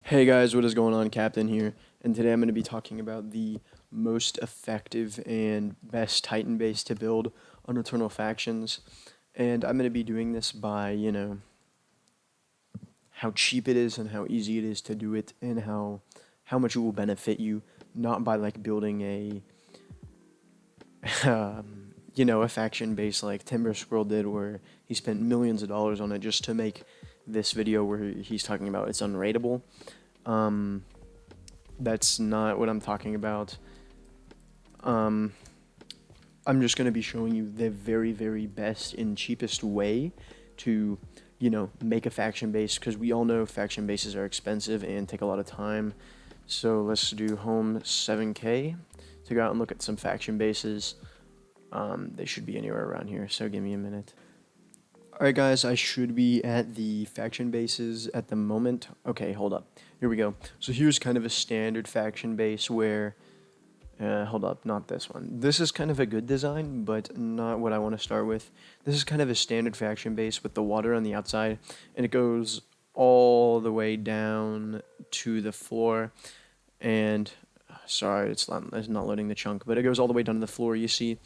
Hey guys, what is going on? Captain here, and today I'm going to be talking about the most effective and best Titan base to build on Eternal Factions. And I'm going to be doing this by, how cheap it is and how easy it is to do it and how much it will benefit you, not by like building a a faction base like Timber Squirrel did where he spent millions of dollars on it just to make this video where he's talking about it's unrateable. Um, that's not what I'm talking about. Um, I'm just going to be showing you the very, very best and cheapest way to, make a faction base, because we all know faction bases are expensive and take a lot of time. So let's do home 7K to go out and look at some faction bases. They should be anywhere around here, so give me a minute. Alright guys, I should be at the faction bases at the moment. Okay, hold up. Here we go. So here's kind of a standard faction base where... hold up, not this one. This is kind of a good design, but not what I want to start with. This is kind of a standard faction base with the water on the outside, and it goes all the way down to the floor. And, sorry, it's not loading the chunk, but it goes all the way down to the floor, you see.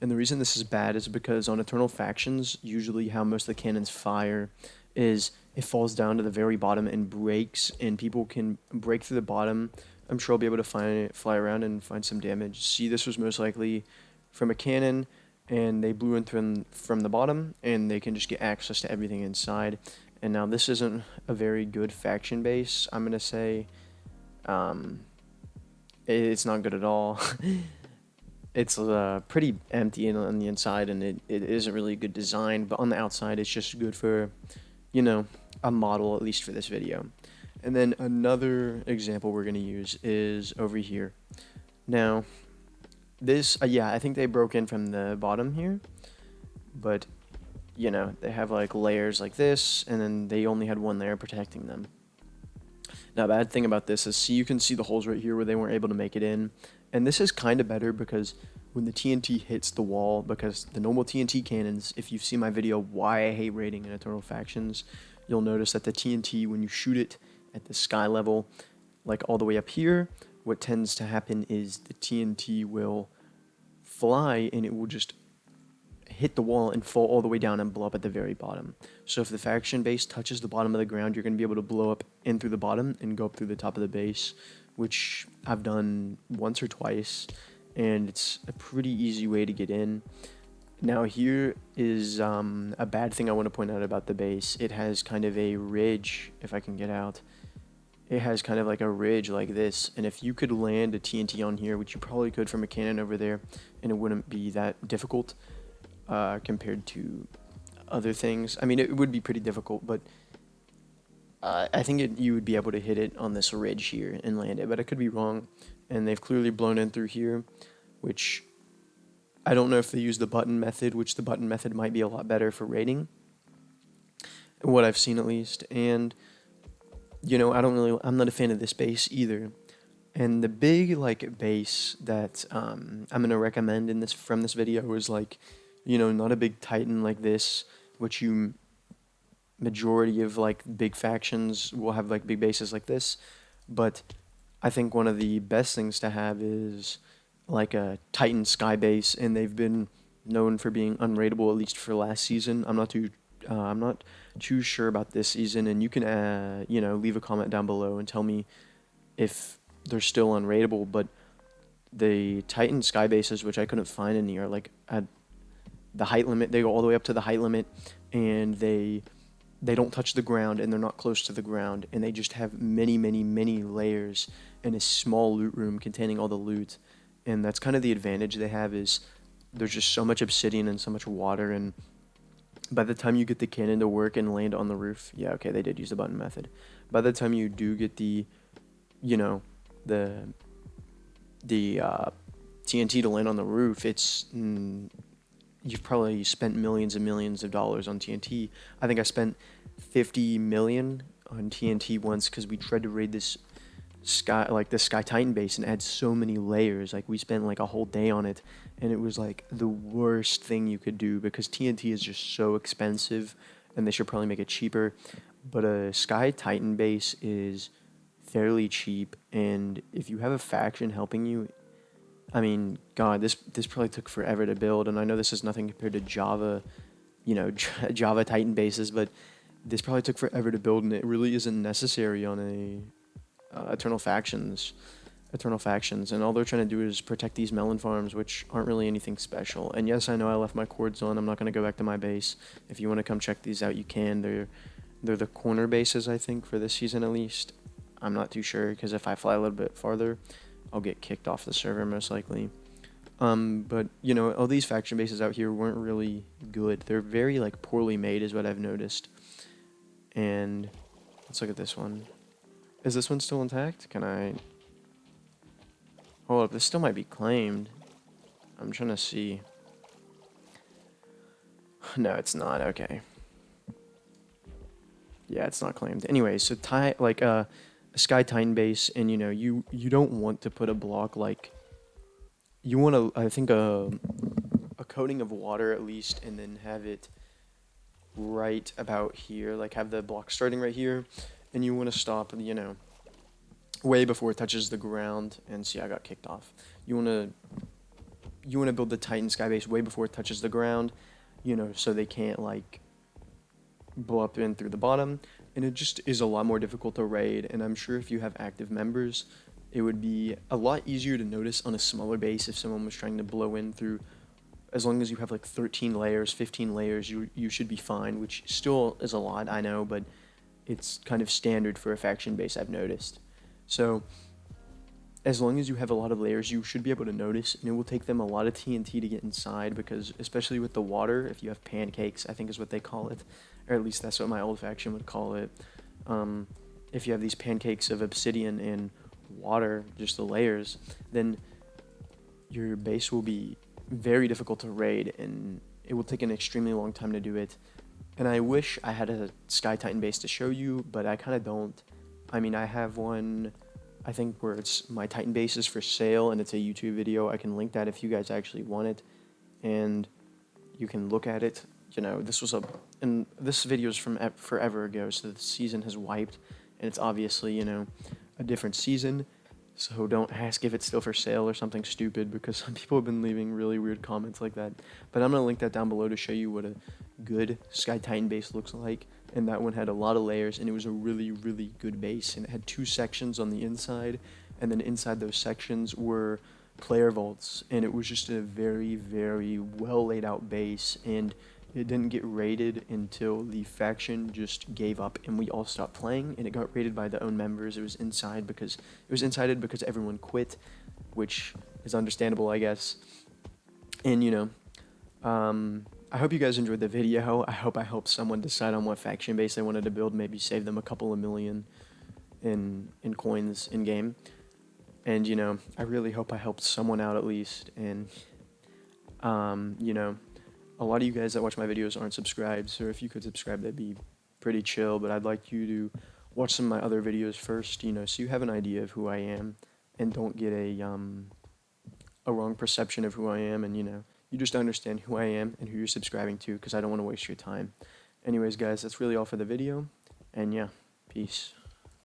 And the reason this is bad is because on Eternal Factions, usually how most of the cannons fire is it falls down to the very bottom and breaks, and people can break through the bottom. I'm sure I'll be able to fly around and find some damage. See, this was most likely from a cannon, and they blew in from the bottom, and they can just get access to everything inside. And now this isn't a very good faction base, I'm going to say. It's not good at all. It's pretty empty on the inside, and it isn't really good design, but on the outside it's just good for, a model, at least for this video. And then another example we're going to use is over here. Now, this, yeah, I think they broke in from the bottom here, but, they have like layers like this, and then they only had one layer protecting them. Now, bad thing about this is, you can see the holes right here where they weren't able to make it in. And this is kind of better because when the TNT hits the wall, because the normal TNT cannons, if you've seen my video why I hate raiding in Eternal Factions, you'll notice that the TNT, when you shoot it at the sky level, like all the way up here, what tends to happen is the TNT will fly and it will just hit the wall and fall all the way down and blow up at the very bottom. So if the faction base touches the bottom of the ground, you're going to be able to blow up in through the bottom and go up through the top of the base, which I've done once or twice, and it's a pretty easy way to get in. Now here is a bad thing I want to point out about the base. It has kind of a ridge, if I can get out. It has kind of like a ridge like this, and if you could land a TNT on here, which you probably could from a cannon over there, and it wouldn't be that difficult compared to other things. I mean, it would be pretty difficult, but I think you would be able to hit it on this ridge here and land it, but I could be wrong. And they've clearly blown in through here, which I don't know if they use the button method, which the button method might be a lot better for raiding, what I've seen at least. And I'm not a fan of this base either. And the big base that I'm gonna recommend from this video is not a big Titan like this, which majority of big factions will have big bases like this, but I think one of the best things to have is a Titan sky base, and they've been known for being unrateable, at least for last season. I'm not too sure about this season, and you can leave a comment down below and tell me if they're still unrateable. But the Titan sky bases, which I couldn't find any, are at the height limit. They go all the way up to the height limit, and they don't touch the ground, and they're not close to the ground, and they just have many, many, many layers and a small loot room containing all the loot. And that's kind of the advantage they have, is there's just so much obsidian and so much water, and by the time you get the cannon to work and land on the roof, yeah, okay, they did use the button method. By the time you do get the TNT to land on the roof, you've probably spent millions and millions of dollars on TNT. I think I spent 50 million on TNT once because we tried to raid this Sky Titan base, and it had so many layers. We spent a whole day on it, and it was the worst thing you could do because TNT is just so expensive, and they should probably make it cheaper. But a Sky Titan base is fairly cheap, and if you have a faction helping you, I mean, God, this probably took forever to build, and I know this is nothing compared to Java, Java Titan bases, but this probably took forever to build, and it really isn't necessary on a Eternal Factions, and all they're trying to do is protect these melon farms, which aren't really anything special. And yes, I know I left my cords on. I'm not gonna go back to my base. If you want to come check these out, you can. They're the corner bases, I think, for this season at least. I'm not too sure because if I fly a little bit farther, I'll get kicked off the server most likely. But all these faction bases out here weren't really good. They're very like poorly made, is what I've noticed. And let's look at this one. Is this one still intact? Can I? Hold up, this still might be claimed. I'm trying to see. No, it's not. Okay. Yeah, it's not claimed. Anyway, so a Sky Titan base, and you don't want to put a block like you want to. I think a coating of water at least, and then have it right about here. Like have the block starting right here, and you want to stop. Way before it touches the ground. And see, I got kicked off. You want to build the Titan Sky base way before it touches the ground, so they can't like blow up in through the bottom, and it just is a lot more difficult to raid. And I'm sure if you have active members, it would be a lot easier to notice on a smaller base if someone was trying to blow in through. As long as you have like 13 layers, 15 layers, you should be fine, which still is a lot, I know, but it's kind of standard for a faction base, I've noticed. So as long as you have a lot of layers, you should be able to notice, and it will take them a lot of TNT to get inside, because especially with the water, if you have pancakes, I think is what they call it, or at least that's what my old faction would call it. If you have these pancakes of obsidian and water, just the layers, then your base will be very difficult to raid, and it will take an extremely long time to do it. And I wish I had a Sky Titan base to show you, but I kind of don't. I mean, I have one, I think, where it's my Titan base is for sale, and it's a YouTube video. I can link that if you guys actually want it, and you can look at it. And this video is from forever ago, so the season has wiped, and it's obviously, a different season. So don't ask if it's still for sale or something stupid, because some people have been leaving really weird comments like that. But I'm going to link that down below to show you what a good Sky Titan base looks like. And that one had a lot of layers, and it was a really, really good base. And it had 2 sections on the inside, and then inside those sections were player vaults. And it was just a very, very well laid out base. And it didn't get raided until the faction just gave up and we all stopped playing, and it got raided by the own members. It was insided because everyone quit, which is understandable, I guess. And I hope you guys enjoyed the video. I hope I helped someone decide on what faction base they wanted to build, maybe save them a couple of million in coins in game. And I really hope I helped someone out at least. And a lot of you guys that watch my videos aren't subscribed, so if you could subscribe, that'd be pretty chill. But I'd like you to watch some of my other videos first, so you have an idea of who I am, and don't get a wrong perception of who I am, and you just understand who I am and who you're subscribing to, because I don't want to waste your time. Anyways, guys, that's really all for the video, and yeah, peace.